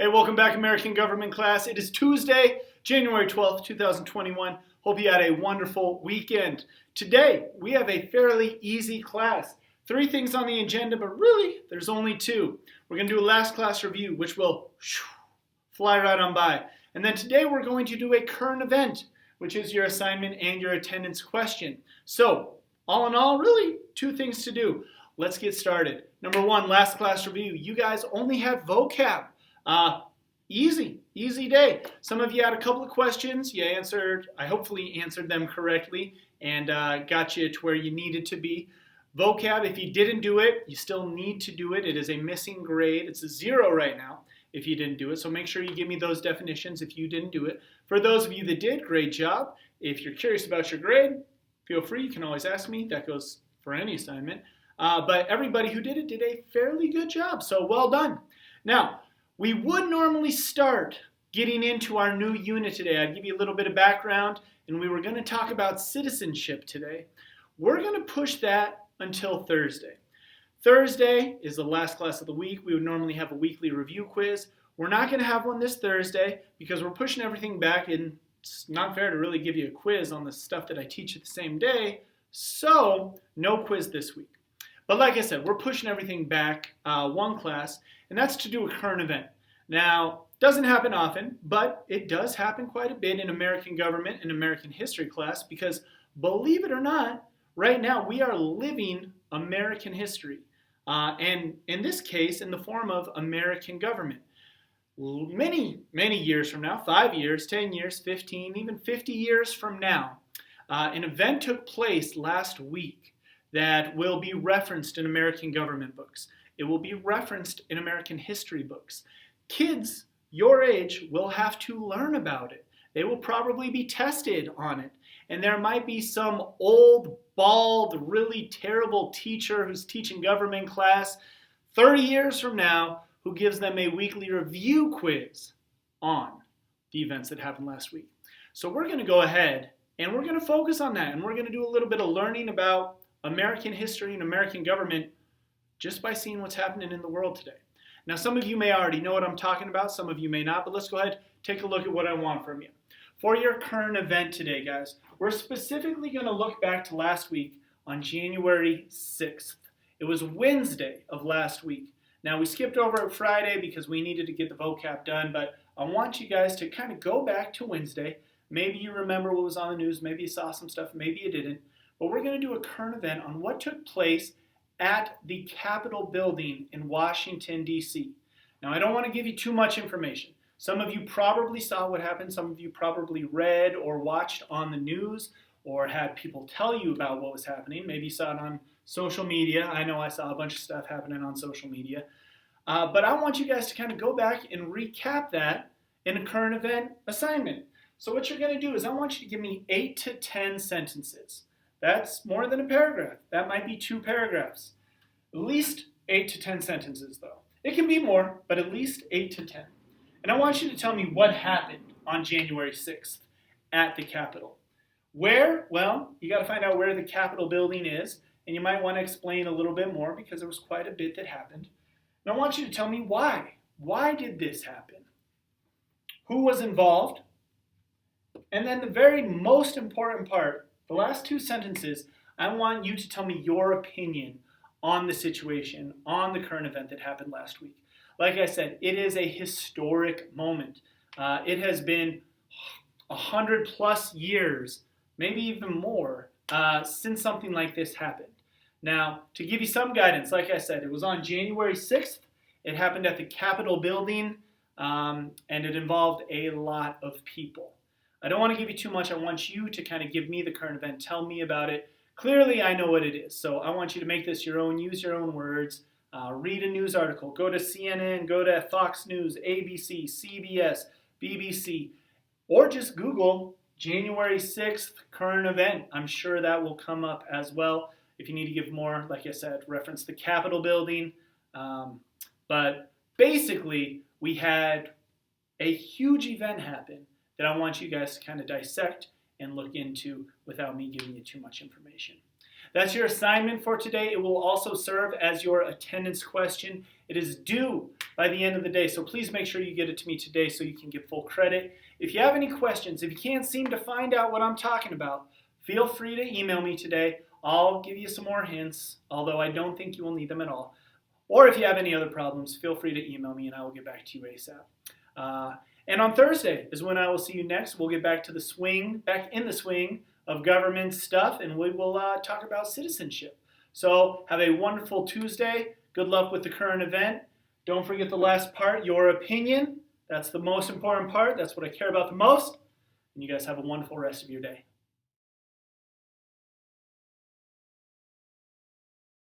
Hey, welcome back, American Government class. It is Tuesday, January 12th, 2021. Hope you had a wonderful weekend. Today, we have a fairly easy class. 3 things on the agenda, but really, there's only 2. We're going to do a last class review, which will fly right on by. And then today, we're going to do a current event, which is your assignment and your attendance question. So, all in all, really 2 things to do. Let's get started. Number 1, last class review. You guys only had vocab. Easy day. Some of you had a couple of questions. You answered, I hopefully answered them correctly and got you to where you needed to be. Vocab, if you didn't do it, you still need to do it. It is a missing grade. It's a 0 right now if you didn't do it. So make sure you give me those definitions if you didn't do it. For those of you that did, great job. If you're curious about your grade, feel free. You can always ask me. That goes for any assignment. But everybody who did it did a fairly good job. So well done. Now, we would normally start getting into our new unit today. I'd give you a little bit of background, and we were going to talk about citizenship today. We're going to push that until Thursday. Thursday is the last class of the week. We would normally have a weekly review quiz. We're not going to have one this Thursday because we're pushing everything back, and it's not fair to really give you a quiz on the stuff that I teach at the same day. So, no quiz this week. But like I said, we're pushing everything back 1 class, and that's to do a current event. Now, doesn't happen often, but it does happen quite a bit in American government and American history class because, believe it or not, right now we are living American history. And in this case, in the form of American government. Many years from now, 5 years, 10 years, 15, even 50 years from now, an event took place last week that will be referenced in American government books. It will be referenced in American history books. Kids your age will have to learn about it. They will probably be tested on it. And there might be some old, bald, really terrible teacher who's teaching government class 30 years from now who gives them a weekly review quiz on the events that happened last week. So we're going to go ahead and we're going to focus on that. And we're going to do a little bit of learning about American history and American government just by seeing what's happening in the world today. Now, some of you may already know what I'm talking about. Some of you may not, but let's go ahead and take a look at what I want from you. For your current event today, guys, we're specifically going to look back to last week on January 6th. It was Wednesday of last week. Now, we skipped over Friday because we needed to get the vocab done, but I want you guys to kind of go back to Wednesday. Maybe you remember what was on the news. Maybe you saw some stuff. Maybe you didn't. But we're going to do a current event on what took place at the Capitol building in Washington, D.C. Now, I don't want to give you too much information. Some of you probably saw what happened. Some of you probably read or watched on the news or had people tell you about what was happening. Maybe you saw it on social media. I know I saw a bunch of stuff happening on social media. But I want you guys to kind of go back and recap that in a current event assignment. So what you're going to do is I want you to give me 8 to 10 sentences. That's more than a paragraph. That might be 2 paragraphs. At least 8 to 10 sentences, though. It can be more, but at least 8 to 10. And I want you to tell me what happened on January 6th at the Capitol. Where? Well, you got to find out where the Capitol building is, and you might want to explain a little bit more because there was quite a bit that happened. And I want you to tell me why. Why did this happen? Who was involved? And then the very most important part, the last 2 sentences, I want you to tell me your opinion on the situation, on the current event that happened last week. Like I said, it is a historic moment. It has been 100 plus years, maybe even more, since something like this happened. Now, to give you some guidance, like I said, it was on January 6th. It happened at the Capitol building, and it involved a lot of people. I don't want to give you too much. I want you to kind of give me the current event, tell me about it. Clearly, I know what it is, so I want you to make this your own, use your own words, read a news article, go to CNN, go to Fox News, ABC, CBS, BBC, or just Google January 6th current event. I'm sure that will come up as well. If you need to give more, like I said, reference the Capitol building. But basically, we had a huge event happen that I want you guys to kind of dissect and look into without me giving you too much information. That's your assignment for today. It will also serve as your attendance question. It is due by the end of the day, so please make sure you get it to me today so you can get full credit. If you have any questions, if you can't seem to find out what I'm talking about, feel free to email me today. I'll give you some more hints, although I don't think you will need them at all. Or if you have any other problems, feel free to email me and I will get back to you ASAP. And on Thursday is when I will see you next. We'll get back in the swing of government stuff, and we will talk about citizenship. So have a wonderful Tuesday. Good luck with the current event. Don't forget the last part, your opinion. That's the most important part. That's what I care about the most. And you guys have a wonderful rest of your day.